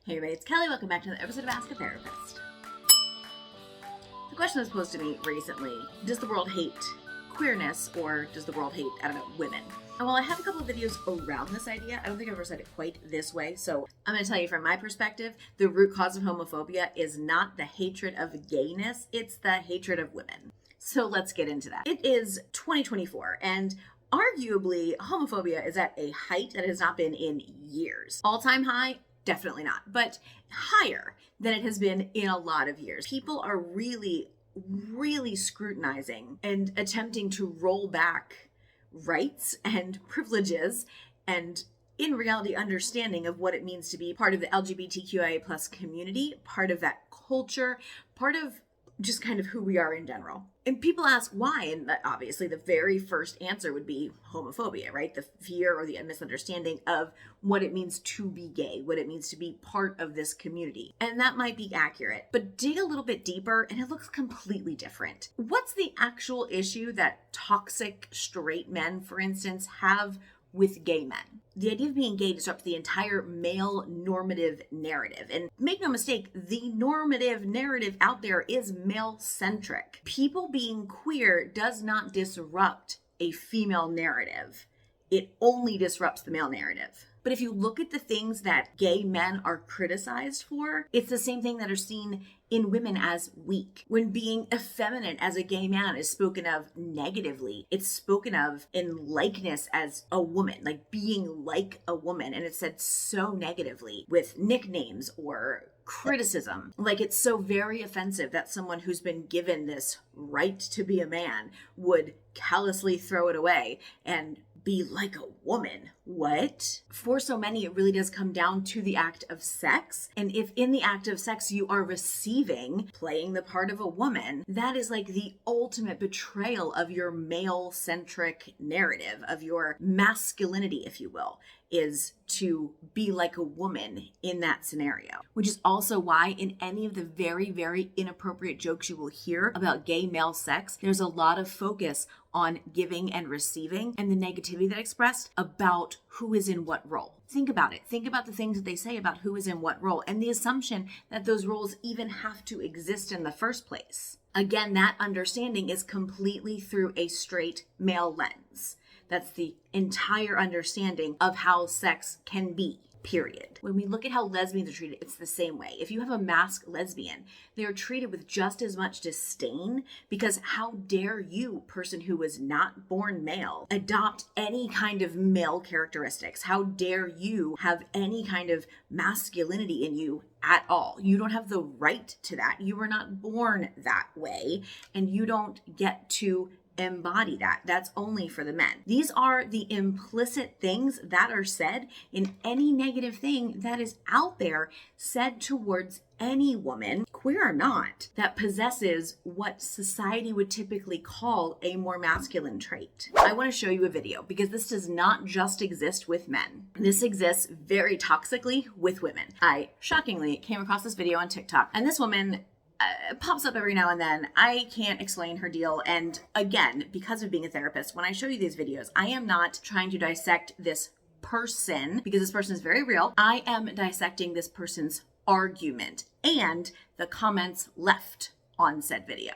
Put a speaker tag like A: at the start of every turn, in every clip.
A: Hey everybody, it's Kelly. Welcome back to another episode of Ask a Therapist. The question was posed to me recently, does the world hate queerness or does the world hate, women? And while I have a couple of videos around this idea, I don't think I've ever said it quite this way. So I'm going to tell you from my perspective, the root cause of homophobia is not the hatred of gayness, it's the hatred of women. So let's get into that. It is 2024 and arguably homophobia is at a height that it has not been in years. All-time high? Definitely not, but higher than it has been in a lot of years. People are really scrutinizing and attempting to roll back rights and privileges and in reality understanding of what it means to be part of the LGBTQIA plus community, part of that culture, part of just kind of who we are in general. And people ask why, and obviously the very first answer would be homophobia, right? The fear or the misunderstanding of what it means to be gay, what it means to be part of this community. And that might be accurate, but dig a little bit deeper and it looks completely different. What's the actual issue that toxic straight men, for instance, have with gay men? The idea of being gay disrupts the entire male normative narrative. And make no mistake, the normative narrative out there is male-centric. People being queer does not disrupt a female narrative. It only disrupts the male narrative. But if you look at the things that gay men are criticized for, it's the same thing that are seen in women as weak. When being effeminate as a gay man is spoken of negatively, it's spoken of in likeness as a woman, like being like a woman. And it's said so negatively with nicknames or criticism. Like it's so very offensive that someone who's been given this right to be a man would callously throw it away and be like a woman. What? For so many, it really does come down to the act of sex. And if in the act of sex you are receiving, playing the part of a woman, that is like the ultimate betrayal of your male-centric narrative, of your masculinity, if you will, is to be like a woman in that scenario. Which is also why in any of the very, very inappropriate jokes you will hear about gay male sex, there's a lot of focus on giving and receiving and the negativity that expressed about who is in what role. Think about it. Think about the things that they say about who is in what role and the assumption that those roles even have to exist in the first place. Again, that understanding is completely through a straight male lens. That's the entire understanding of how sex can be, period. When we look at how lesbians are treated, it's the same way. If you have a masked lesbian, they are treated with just as much disdain because how dare you, person who was not born male, adopt any kind of male characteristics? How dare you have any kind of masculinity in you at all? You don't have the right to that. You were not born that way, and you don't get to embody that. That's only for the men. These are the implicit things that are said in any negative thing that is out there said towards any woman, queer or not, that possesses what society would typically call a more masculine trait. I want to show you a video because this does not just exist with men. This exists very toxically with women. I shockingly came across this video on TikTok, and this woman pops up every now and then. I can't explain her deal. And again, because of being a therapist, when I show you these videos, I am not trying to dissect this person because this person is very real. I am dissecting this person's argument and the comments left on said video.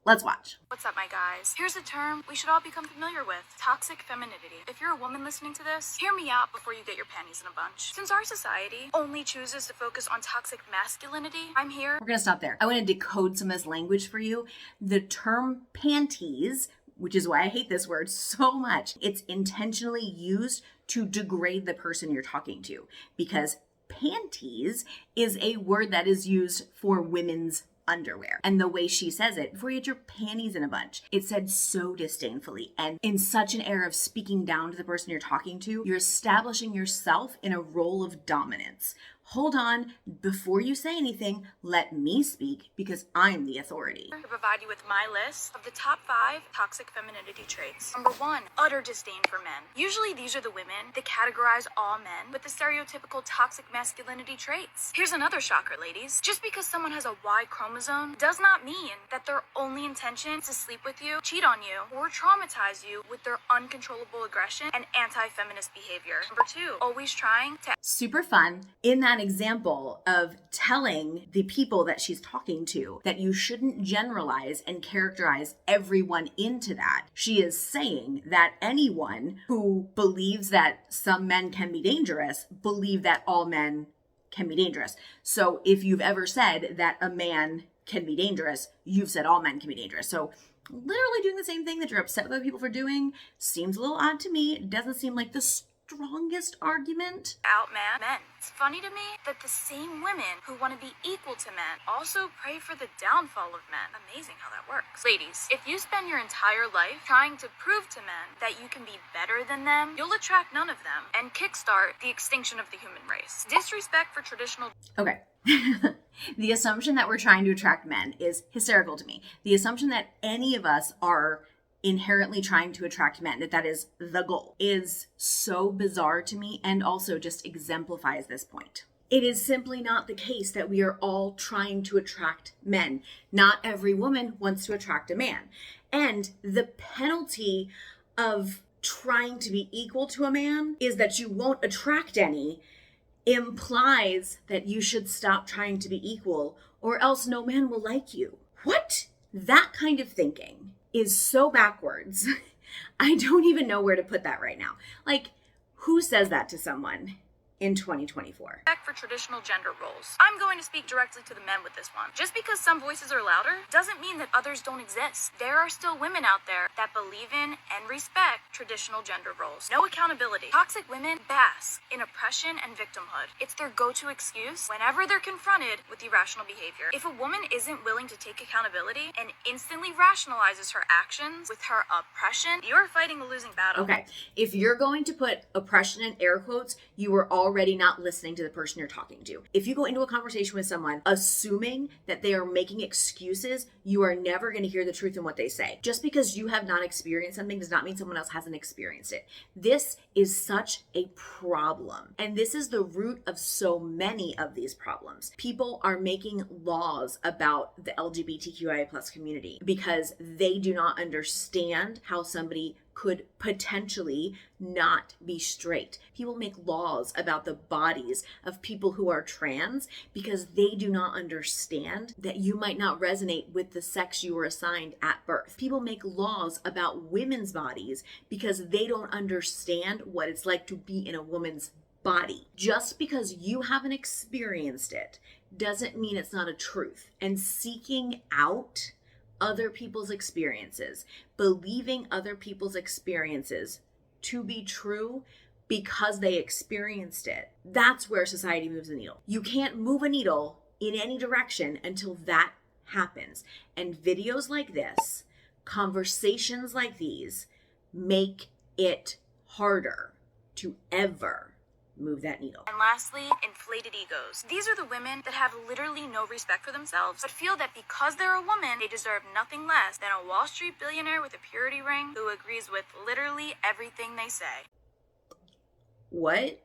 A: Let's watch.
B: What's up, my guys? Here's a term we should all become familiar with: toxic femininity. If you're a woman listening to this, hear me out before you get your panties in a bunch. Since our society only chooses to focus on toxic masculinity, I'm here.
A: We're gonna stop there. I want to decode some of this language for you. The term panties, which is why I hate this word so much, it's intentionally used to degrade the person you're talking to, because panties is a word that is used for women's underwear. And the way she says it, before you get your panties in a bunch, it's said so disdainfully and in such an air of speaking down to the person you're talking to. You're establishing yourself in a role of dominance. Hold on, before you say anything, let me speak because I'm the authority.
B: To provide you with my list of the top 5 toxic femininity traits. Number 1, utter disdain for men. Usually these are the women that categorize all men with the stereotypical toxic masculinity traits. Here's another shocker, ladies. Just because someone has a Y chromosome does not mean that their only intention is to sleep with you, cheat on you, or traumatize you with their uncontrollable aggression and anti-feminist behavior. Number 2, always trying to...
A: Super fun. In that an example of telling the people that she's talking to that you shouldn't generalize and characterize everyone into that. She is saying that anyone who believes that some men can be dangerous, believe that all men can be dangerous. So if you've ever said that a man can be dangerous, you've said all men can be dangerous. So literally doing the same thing that you're upset with other people for doing seems a little odd to me. It doesn't seem like the strongest argument.
B: Outman men. It's funny to me that the same women who want to be equal to men also pray for the downfall of men. Amazing how that works. Ladies, if you spend your entire life trying to prove to men that you can be better than them, you'll attract none of them and kickstart the extinction of the human race. Disrespect for traditional...
A: Okay. The assumption that we're trying to attract men is hysterical to me. The assumption that any of us are inherently trying to attract men, that is the goal, is so bizarre to me and also just exemplifies this point. It is simply not the case that we are all trying to attract men. Not every woman wants to attract a man. And the penalty of trying to be equal to a man is that you won't attract any, implies that you should stop trying to be equal or else no man will like you. What? That kind of thinking is so backwards. I don't even know where to put that right now. Like, who says that to someone in 2024?
B: For traditional gender roles. I'm going to speak directly to the men with this one. Just because some voices are louder doesn't mean that others don't exist. There are still women out there that believe in and respect traditional gender roles. No accountability. Toxic women bask in oppression and victimhood. It's their go-to excuse whenever they're confronted with irrational behavior. If a woman isn't willing to take accountability and instantly rationalizes her actions with her oppression, you're fighting a losing battle.
A: Okay, if you're going to put oppression in air quotes, you are already not listening to the person you're talking to. If you go into a conversation with someone assuming that they are making excuses, you are never going to hear the truth in what they say. Just because you have not experienced something does not mean someone else hasn't experienced it. This is such a problem. And this is the root of so many of these problems. People are making laws about the LGBTQIA plus community because they do not understand how somebody could potentially not be straight. People make laws about the bodies of people who are trans because they do not understand that you might not resonate with the sex you were assigned at birth. People make laws about women's bodies because they don't understand what it's like to be in a woman's body. Just because you haven't experienced it doesn't mean it's not a truth. And seeking out other people's experiences, believing other people's experiences to be true because they experienced it, that's where society moves the needle. You can't move a needle in any direction until that happens. And videos like this, conversations like these, make it harder to ever move that needle.
B: And lastly, inflated egos. These are the women that have literally no respect for themselves, but feel that because they're a woman, they deserve nothing less than a Wall Street billionaire with a purity ring who agrees with literally everything they say.
A: What?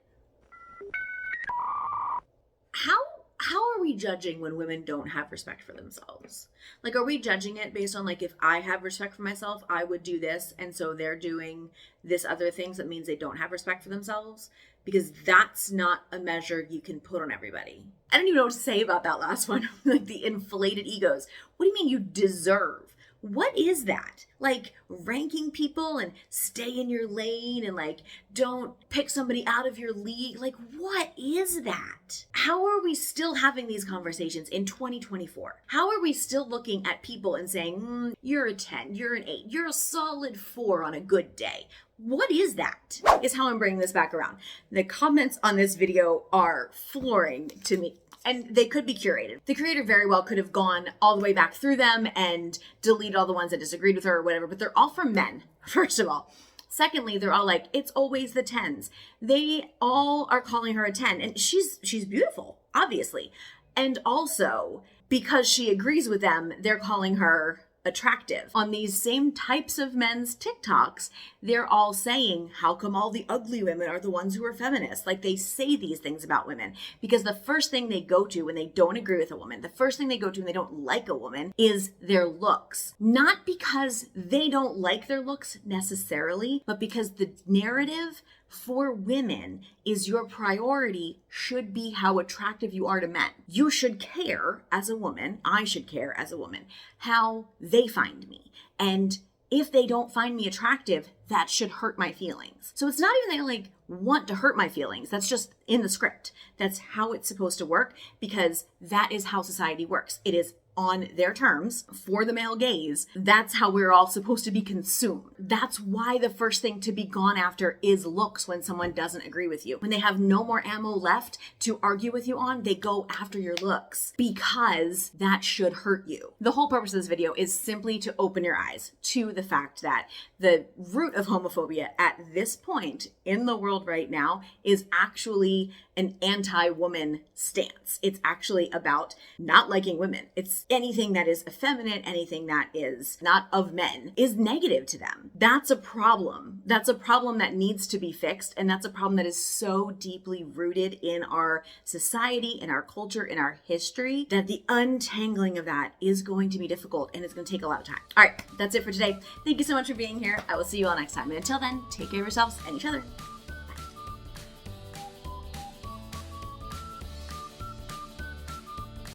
A: How are we judging when women don't have respect for themselves? Like, are we judging it based on, like, if I have respect for myself, I would do this, and so they're doing this other things that means they don't have respect for themselves? Because that's not a measure you can put on everybody. I don't even know what to say about that last one, like the inflated egos. What do you mean you deserve? What is that? Like, ranking people and stay in your lane and, like, don't pick somebody out of your league? Like, what is that? How are we still having these conversations in 2024? How are we still looking at people and saying, you're a 10, you're an 8, you're a solid 4 on a good day? What is that? Is how I'm bringing this back around. The comments on this video are flooring to me. And they could be curated. The creator very well could have gone all the way back through them and deleted all the ones that disagreed with her or whatever, but they're all from men, first of all. Secondly, they're all like, it's always the 10s. They all are calling her a 10, and she's beautiful, obviously. And also, because she agrees with them, they're calling her attractive. On these same types of men's TikToks, they're all saying, how come all the ugly women are the ones who are feminists? Like, they say these things about women because the first thing they go to when they don't agree with a woman, the first thing they go to when they don't like a woman is their looks. Not because they don't like their looks necessarily, but because the narrative for women is your priority should be how attractive you are to men. You should care as a woman, I should care as a woman, how they find me. And if they don't find me attractive, that should hurt my feelings. So it's not even that I like want to hurt my feelings. That's just in the script. That's how it's supposed to work because that is how society works. It is on their terms for the male gaze. That's how we're all supposed to be consumed. That's why the first thing to be gone after is looks when someone doesn't agree with you. When they have no more ammo left to argue with you on, they go after your looks because that should hurt you. The whole purpose of this video is simply to open your eyes to the fact that the root of homophobia at this point in the world right now is actually an anti-woman stance. It's actually about not liking women. It's anything that is effeminate, anything that is not of men is negative to them. That's a problem. That's a problem that needs to be fixed. And that's a problem that is so deeply rooted in our society, in our culture, in our history, that the untangling of that is going to be difficult and it's going to take a lot of time. All right, that's it for today. Thank you so much for being here. I will see you all next time. And until then, take care of yourselves and each other.